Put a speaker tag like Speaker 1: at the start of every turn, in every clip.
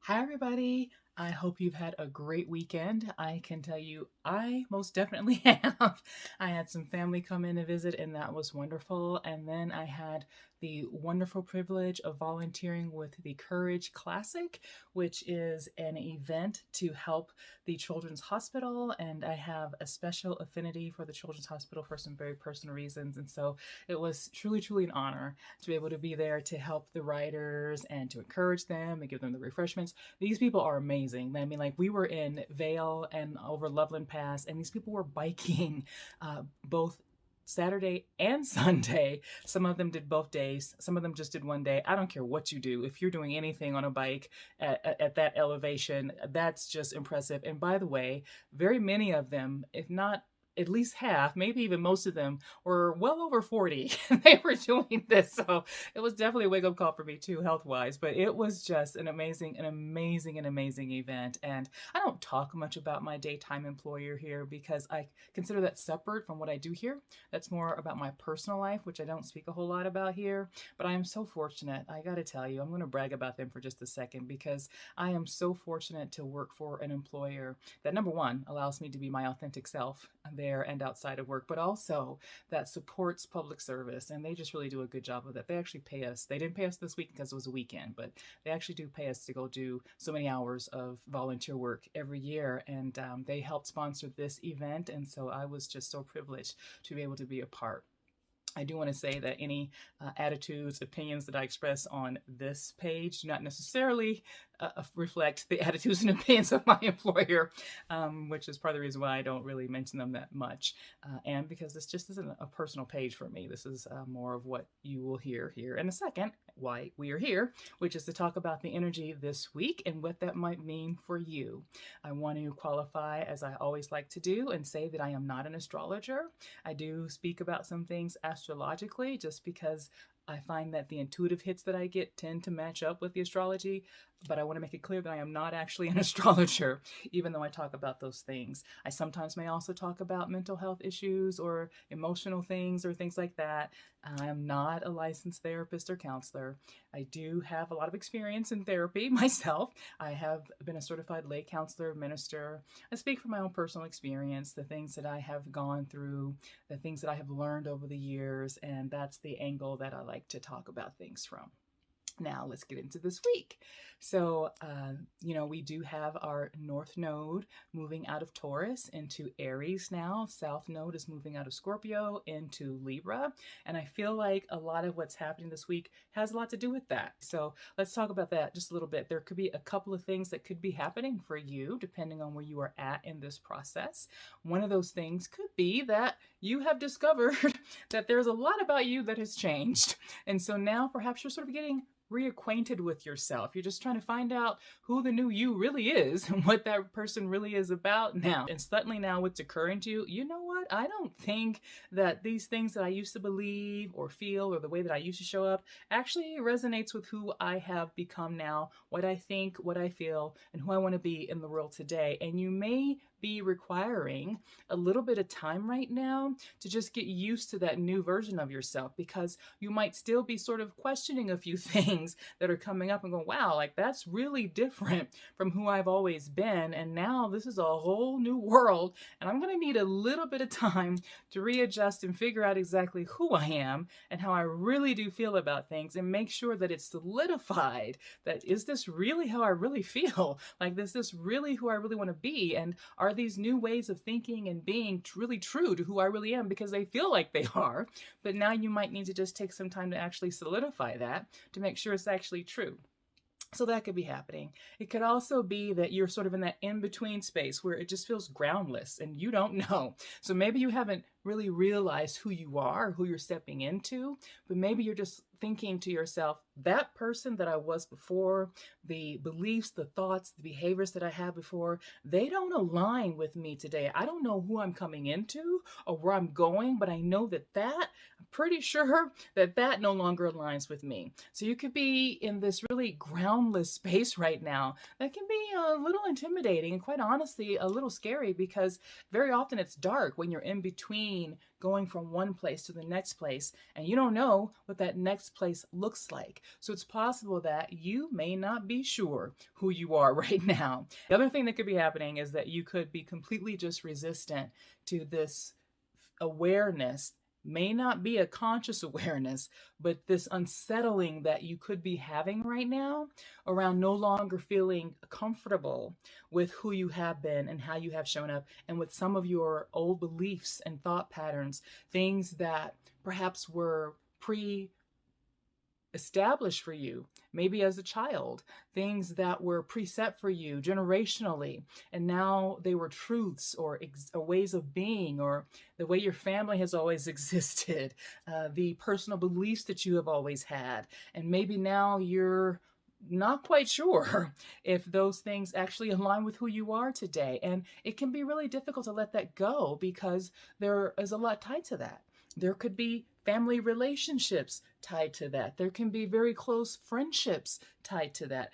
Speaker 1: Hi, everybody. I hope you've had a great weekend. I can tell you, I most definitely have. I had some family come in to visit, and that was wonderful. And then I had the wonderful privilege of volunteering with the Courage Classic, which is an event to help the Children's Hospital. And I have a special affinity for the Children's Hospital for some very personal reasons. And so it was truly, truly an honor to be able to be there to help the riders and to encourage them and give them the refreshments. These people are amazing. I mean, like we were in Vale and over Loveland Pass, and these people were biking both Saturday and Sunday. Some of them did both days. Some of them just did one day. I don't care what you do. If you're doing anything on a bike at that elevation, that's just impressive. And by the way, very many of them, if not at least half, maybe even most of them, were well over 40. They were doing this. So it was definitely a wake up call for me too, health wise. But it was just an amazing event. And I don't talk much about my daytime employer here because I consider that separate from what I do here. That's more about my personal life, which I don't speak a whole lot about here. But I am so fortunate. I got to tell you, I'm going to brag about them for just a second because I am so fortunate to work for an employer that, number one, allows me to be my authentic self there and outside of work, but also that supports public service. And they just really do a good job of that. They actually pay us. They didn't pay us this week because it was a weekend, but they actually do pay us to go do so many hours of volunteer work every year. And they helped sponsor this event. And so I was just so privileged to be able to be a part. I do want to say that any attitudes, opinions that I express on this page do not necessarily reflect the attitudes and opinions of my employer, which is part of the reason why I don't really mention them that much. And because this just isn't a personal page for me. This is more of what you will hear here in a second, why we are here, which is to talk about the energy this week and what that might mean for you. I want to qualify, as I always like to do, and say that I am not an astrologer. I do speak about some things astrologically just because I find that the intuitive hits that I get tend to match up with the astrology, but I want to make it clear that I am not actually an astrologer, even though I talk about those things. I sometimes may also talk about mental health issues or emotional things or things like that. I am not a licensed therapist or counselor. I do have a lot of experience in therapy myself. I have been a certified lay counselor, minister. I speak from my own personal experience, the things that I have gone through, the things that I have learned over the years, and that's the angle that I like to talk about things from. Now let's get into this week. So, we do have our North Node moving out of Taurus into Aries now. South Node is moving out of Scorpio into Libra. And I feel like a lot of what's happening this week has a lot to do with that. So let's talk about that just a little bit. There could be a couple of things that could be happening for you depending on where you are at in this process. One of those things could be that you have discovered that there's a lot about you that has changed. And so now perhaps you're sort of getting reacquainted with yourself. You're just trying to find out who the new you really is and what that person really is about now. And suddenly now what's occurring to you, you know what? I don't think that these things that I used to believe or feel or the way that I used to show up actually resonates with who I have become now, what I think, what I feel, and who I want to be in the world today. And you may be requiring a little bit of time right now to just get used to that new version of yourself, because you might still be sort of questioning a few things that are coming up and going, wow, like that's really different from who I've always been. And now this is a whole new world. And I'm going to need a little bit of time to readjust and figure out exactly who I am and how I really do feel about things, and make sure that it's solidified. That is this really how I really feel? Like, is this really who I really want to be? And are these new ways of thinking and being really true to who I really am? Because they feel like they are, but now you might need to just take some time to actually solidify that to make sure it's actually true. So that could be happening. It could also be that you're sort of in that in-between space where it just feels groundless and you don't know. So maybe you haven't really realized who you are, who you're stepping into, but maybe you're just thinking to yourself, that person that I was before, the beliefs, the thoughts, the behaviors that I had before, they don't align with me today. I don't know who I'm coming into or where I'm going, but I know that pretty sure that that no longer aligns with me. So you could be in this really groundless space right now that can be a little intimidating and, quite honestly, a little scary, because very often it's dark when you're in between going from one place to the next place, and you don't know what that next place looks like. So it's possible that you may not be sure who you are right now. The other thing that could be happening is that you could be completely just resistant to this awareness. May not be a conscious awareness, but this unsettling that you could be having right now around no longer feeling comfortable with who you have been and how you have shown up, and with some of your old beliefs and thought patterns, things that perhaps were pre established for you, maybe as a child, things that were preset for you generationally, and now they were truths or ways of being, or the way your family has always existed, the personal beliefs that you have always had. And maybe now you're not quite sure if those things actually align with who you are today. And it can be really difficult to let that go, because there is a lot tied to that. There could be family relationships tied to that. There can be very close friendships tied to that.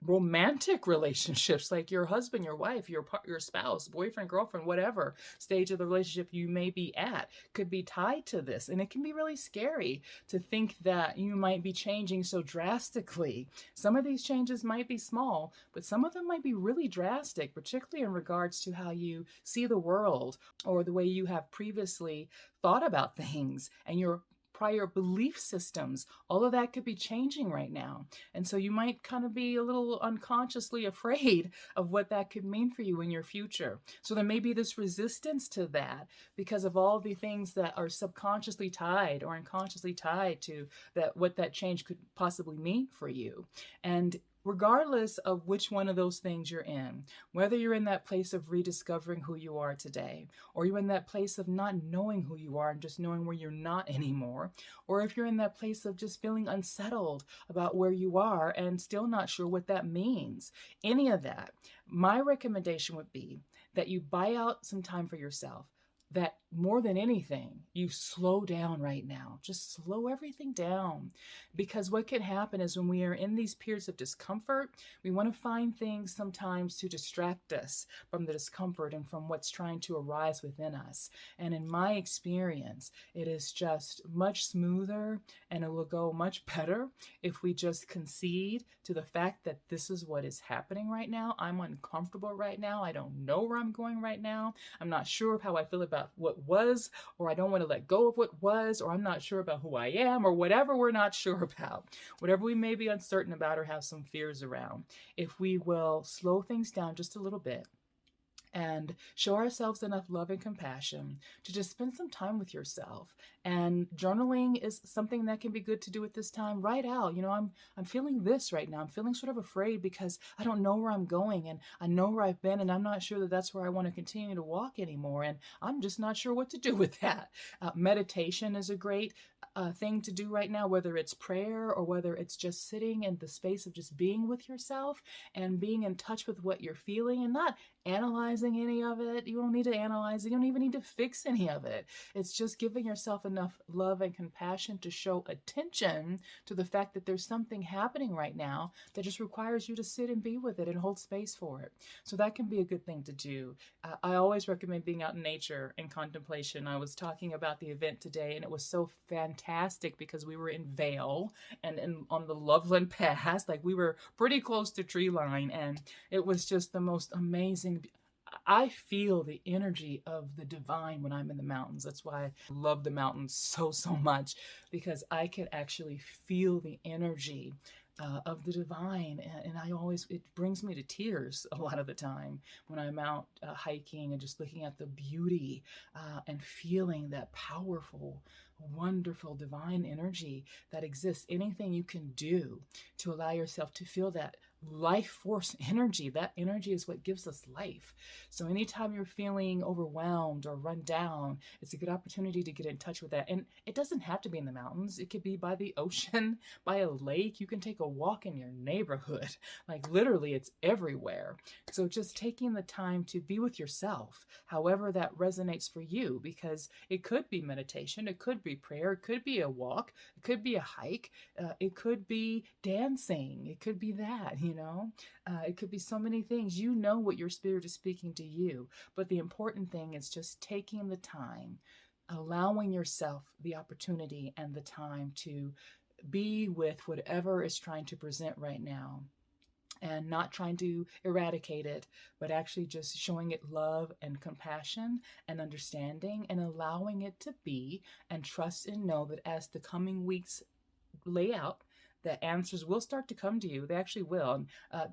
Speaker 1: Romantic relationships, like your husband, your wife, your spouse, boyfriend, girlfriend, whatever stage of the relationship you may be at, could be tied to this. And it can be really scary to think that you might be changing so drastically. Some of these changes might be small, but some of them might be really drastic, particularly in regards to how you see the world, or the way you have previously thought about things, and your prior belief systems. All of that could be changing right now. And so you might kind of be a little unconsciously afraid of what that could mean for you in your future. So there may be this resistance to that, because of all the things that are subconsciously tied or unconsciously tied to that, what that change could possibly mean for you. And regardless of which one of those things you're in, whether you're in that place of rediscovering who you are today, or you're in that place of not knowing who you are and just knowing where you're not anymore, or if you're in that place of just feeling unsettled about where you are and still not sure what that means, any of that, my recommendation would be that you buy out some time for yourself. That more than anything, you slow down right now. Just slow everything down. Because what can happen is, when we are in these periods of discomfort, we want to find things sometimes to distract us from the discomfort and from what's trying to arise within us. And in my experience, it is just much smoother, and it will go much better if we just concede to the fact that this is what is happening right now. I'm uncomfortable right now. I don't know where I'm going right now. I'm not sure of how I feel about what was, or I don't want to let go of what was, or I'm not sure about who I am, or whatever we're not sure about, whatever we may be uncertain about or have some fears around. If we will slow things down just a little bit and show ourselves enough love and compassion to just spend some time with yourself. And journaling is something that can be good to do at this time. Write out, I'm feeling this right now. I'm feeling sort of afraid because I don't know where I'm going, and I know where I've been, and I'm not sure that that's where I want to continue to walk anymore. And I'm just not sure what to do with that. Meditation is a great thing to do right now, whether it's prayer or whether it's just sitting in the space of just being with yourself and being in touch with what you're feeling, and not analyzing any of it. You don't need to analyze it. You don't even need to fix any of it. It's just giving yourself enough love and compassion to show attention to the fact that there's something happening right now that just requires you to sit and be with it and hold space for it. So that can be a good thing to do. I always recommend being out in nature and contemplation. I was talking about the event today, and it was so fantastic because we were in Vale and on the Loveland Pass. Like, we were pretty close to tree line, and it was just the most amazing. I feel the energy of the divine when I'm in the mountains. That's why I love the mountains so much, because I can actually feel the energy of the divine. And it brings me to tears a lot of the time when I'm out hiking and just looking at the beauty and feeling that powerful, wonderful divine energy that exists. Anything you can do to allow yourself to feel that life force energy. That energy is what gives us life. So anytime you're feeling overwhelmed or run down, it's a good opportunity to get in touch with that. And it doesn't have to be in the mountains. It could be by the ocean, by a lake. You can take a walk in your neighborhood. Like literally, it's everywhere. So just taking the time to be with yourself, however that resonates for you, because it could be meditation, it could be prayer, it could be a walk, it could be a hike, it could be dancing, it could be that, it could be so many things. You know what your spirit is speaking to you, but the important thing is just taking the time, allowing yourself the opportunity and the time to be with whatever is trying to present right now, and not trying to eradicate it, but actually just showing it love and compassion and understanding and allowing it to be, and trust and know that as the coming weeks lay out, the answers will start to come to you. They actually will. And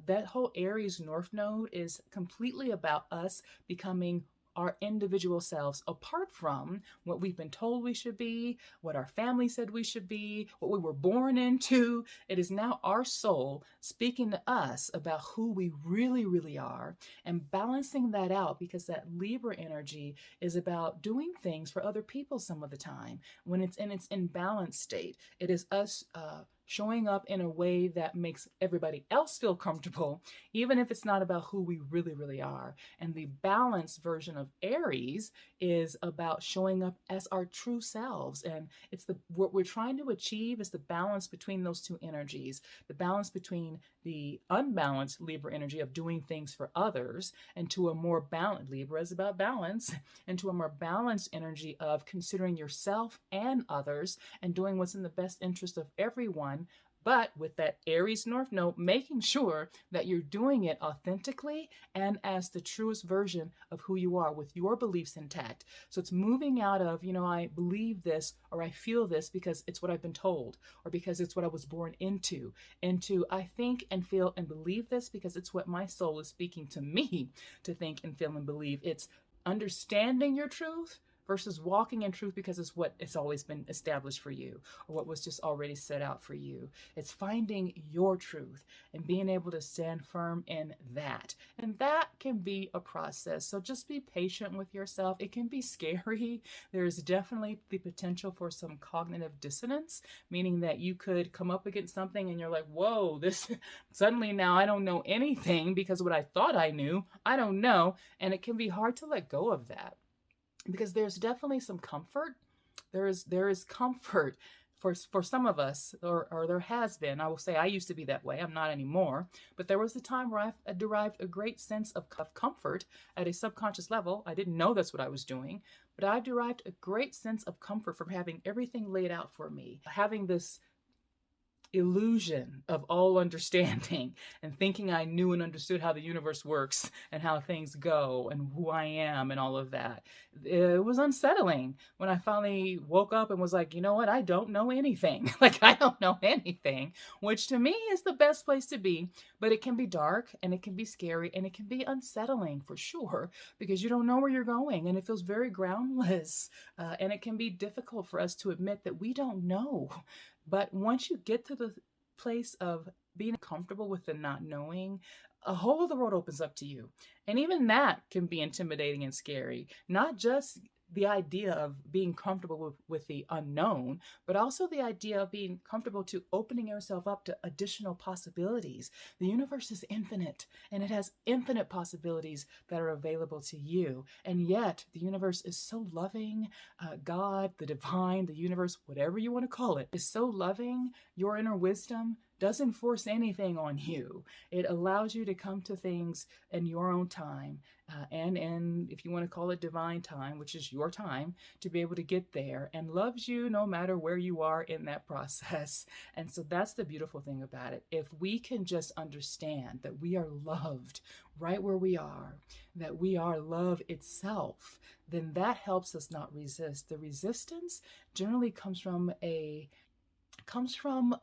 Speaker 1: that whole Aries North Node is completely about us becoming our individual selves, apart from what we've been told we should be, what our family said we should be, what we were born into. It is now our soul speaking to us about who we really, really are, and balancing that out, because that Libra energy is about doing things for other people some of the time. When it's in its imbalanced state, it is us showing up in a way that makes everybody else feel comfortable, even if it's not about who we really, really are. And the balanced version of Aries is about showing up as our true selves. And it's what we're trying to achieve is the balance between those two energies, the balance between the unbalanced Libra energy of doing things for others, and to a more balanced, Libra is about balance, and to a more balanced energy of considering yourself and others and doing what's in the best interest of everyone, but with that Aries North Node, making sure that you're doing it authentically and as the truest version of who you are, with your beliefs intact. So it's moving out of, I believe this or I feel this because it's what I've been told, or because it's what I was born into I think and feel and believe this because it's what my soul is speaking to me to think and feel and believe. It's understanding your truth versus walking in truth because it's what it's always been established for you, or what was just already set out for you. It's finding your truth and being able to stand firm in that. And that can be a process. So just be patient with yourself. It can be scary. There's definitely the potential for some cognitive dissonance, meaning that you could come up against something and you're like, whoa, this suddenly now I don't know anything because what I thought I knew, I don't know. And it can be hard to let go of that, because there's definitely some comfort. There is comfort for some of us, or there has been. I will say I used to be that way. I'm not anymore. But there was a time where I derived a great sense of comfort at a subconscious level. I didn't know that's what I was doing, but I derived a great sense of comfort from having everything laid out for me, having this illusion of all understanding and thinking I knew and understood how the universe works and how things go and who I am and all of that. It was unsettling when I finally woke up and was like, you know what? I don't know anything. Like, I don't know anything, which to me is the best place to be. But it can be dark and it can be scary and it can be unsettling for sure, because you don't know where you're going and it feels very groundless. And it can be difficult for us to admit that we don't know. But once you get to the place of being comfortable with the not knowing, a whole other world opens up to you. And even that can be intimidating and scary. Not just the idea of being comfortable with the unknown, but also the idea of being comfortable to opening yourself up to additional possibilities. The universe is infinite, and it has infinite possibilities that are available to you. And yet the universe is so loving. God, the divine, the universe, whatever you want to call it, is so loving. Your inner wisdom doesn't force anything on you. It allows you to come to things in your own time, and in, if you want to call it divine time, which is your time, to be able to get there, and loves you no matter where you are in that process. And so that's the beautiful thing about it. If we can just understand that we are loved right where we are, that we are love itself, then that helps us not resist. The resistance generally comes from a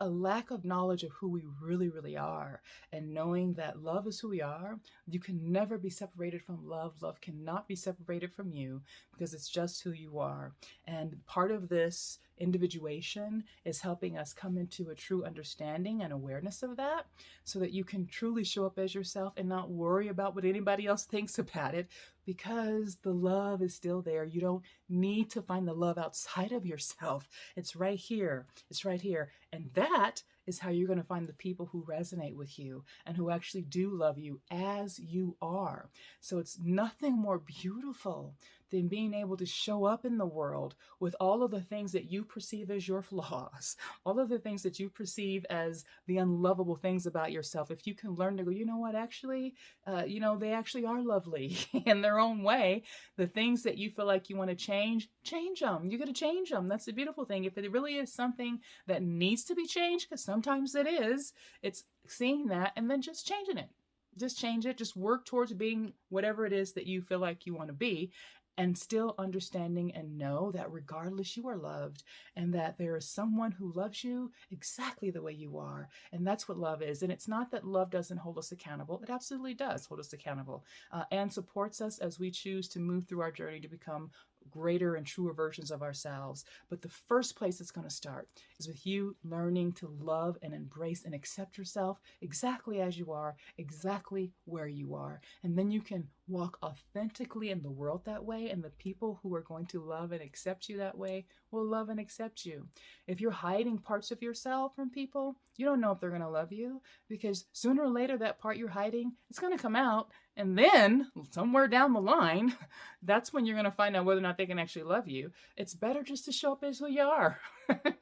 Speaker 1: lack of knowledge of who we really, really are, and knowing that love is who we are. You can never be separated from love. Love cannot be separated from you, because it's just who you are. And part of this individuation is helping us come into a true understanding and awareness of that, so that you can truly show up as yourself and not worry about what anybody else thinks about it, because the love is still there. You don't need to find the love outside of yourself. It's right here. It's right here. And that is how you're going to find the people who resonate with you and who actually do love you as you are. So it's nothing more beautiful than being able to show up in the world with all of the things that you perceive as your flaws, all of the things that you perceive as the unlovable things about yourself. If you can learn to go, you know what, actually, they actually are lovely in their own way. The things that you feel like you want to change them. You got to change them. That's the beautiful thing. If it really is something that needs to be changed, because sometimes it is, it's seeing that and then just changing it. Just change it. Just work towards being whatever it is that you feel like you want to be, and still understanding and know that regardless, you are loved, and that there is someone who loves you exactly the way you are. And that's what love is. And it's not that love doesn't hold us accountable. It absolutely does hold us accountable, and supports us as we choose to move through our journey to become greater and truer versions of ourselves. But the first place it's going to start is with you learning to love and embrace and accept yourself exactly as you are, exactly where you are. And then you can walk authentically in the world that way, and the people who are going to love and accept you that way will love and accept you. If you're hiding parts of yourself from people, you don't know if they're going to love you, because sooner or later that part you're hiding, it's going to come out. And then somewhere down the line, that's when you're going to find out whether or not they can actually love you. It's better just to show up as who you are.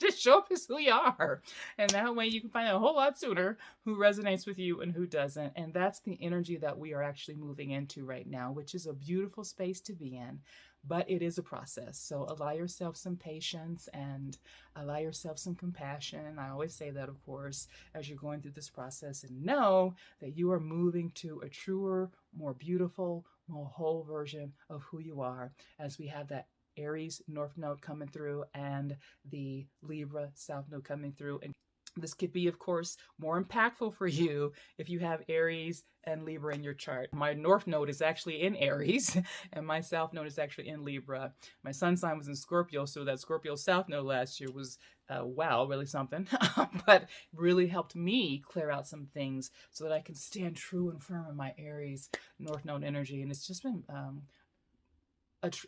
Speaker 1: Just show up as who you are. And that way you can find out a whole lot sooner who resonates with you and who doesn't. And that's the energy that we are actually moving into right now, which is a beautiful space to be in. But it is a process. So allow yourself some patience and allow yourself some compassion. I always say that, of course, as you're going through this process, and know that you are moving to a truer, more beautiful, more whole version of who you are, as we have that Aries North Node coming through and the Libra South Node coming through. And this could be, of course, more impactful for you if you have Aries and Libra in your chart. My North Node is actually in Aries, and my South Node is actually in Libra. My sun sign was in Scorpio, so that Scorpio South Node last year was, wow, really something. But really helped me clear out some things so that I can stand true and firm in my Aries North Node energy. And it's just been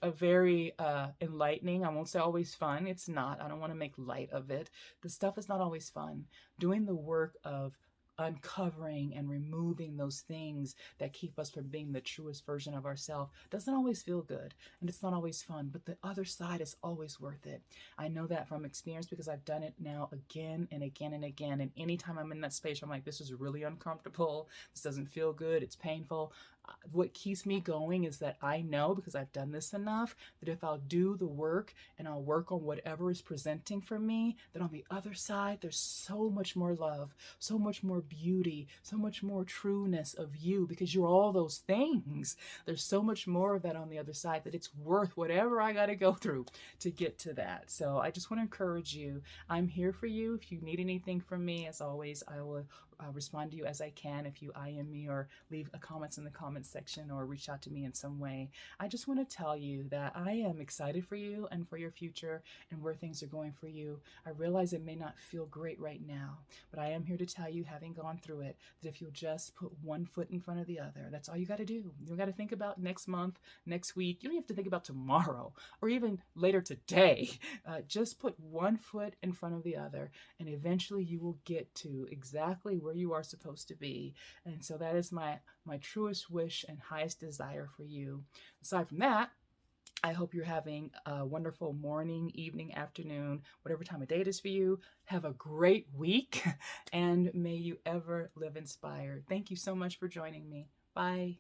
Speaker 1: a very enlightening. I won't say always fun. It's not. I don't want to make light of it. The stuff is not always fun. Doing the work of uncovering and removing those things that keep us from being the truest version of ourselves doesn't always feel good, and it's not always fun, but the other side is always worth it. I know that from experience, because I've done it now again and again and again. And anytime I'm in that space, I'm like, this is really uncomfortable. This doesn't feel good. It's painful. What keeps me going is that I know, because I've done this enough, that if I'll do the work and I'll work on whatever is presenting for me, that on the other side, there's so much more love, so much more beauty, so much more trueness of you, because you're all those things. There's so much more of that on the other side, that it's worth whatever I got to go through to get to that. So I just want to encourage you. I'm here for you. If you need anything from me, as always, I will respond to you as I can. If you IM me or leave a comments in the comments section or reach out to me in some way, I just want to tell you that I am excited for you and for your future and where things are going for you. I realize it may not feel great right now, but I am here to tell you, having gone through it, that if you'll just put one foot in front of the other, that's all you got to do. You don't got to think about next month, next week. You don't have to think about tomorrow or even later today. Just put one foot in front of the other, and eventually you will get to exactly where you are supposed to be. And so that is my truest wish and highest desire for you. Aside from that, I hope you're having a wonderful morning, evening, afternoon, whatever time of day it is for you. Have a great week, and may you ever live inspired. Thank you so much for joining me. Bye.